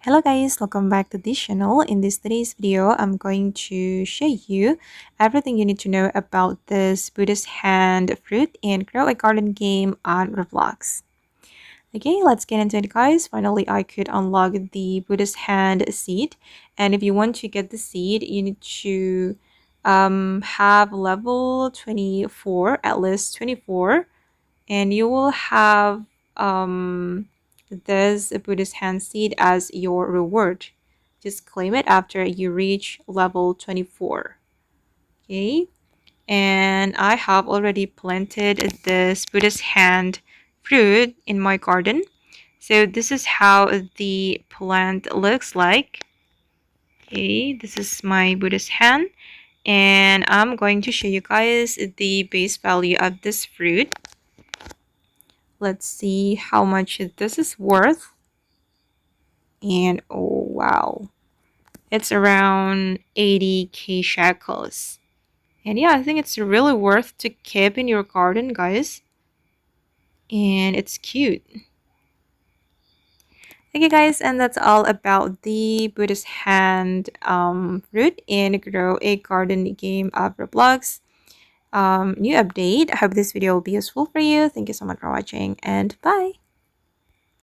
Hello guys, welcome back to this channel. In today's video, I'm going to show you everything you need to know about this Buddhist hand fruit and grow a garden game on Roblox. Okay, let's get into it guys. Finally, I could unlock the Buddhist hand seed. And if you want to get the seed, you need to have level 24, at least 24. And you will have this Buddhist hand seed as your reward. Just claim it after you reach level 24. Okay, and I have already planted this Buddhist hand fruit in my garden. So this is how the plant looks like. Okay, this is my Buddhist hand, and I'm going to show you guys the base value of this fruit. Let's see how much this is worth. And oh wow, it's around 80k shekels. And yeah, I think it's really worth to keep in your garden, guys. And it's cute. Okay, guys, and that's all about the Buddhist hand fruit and grow a garden game of Roblox. New update. I hope this video will be useful for you. Thank you so much for watching, and bye.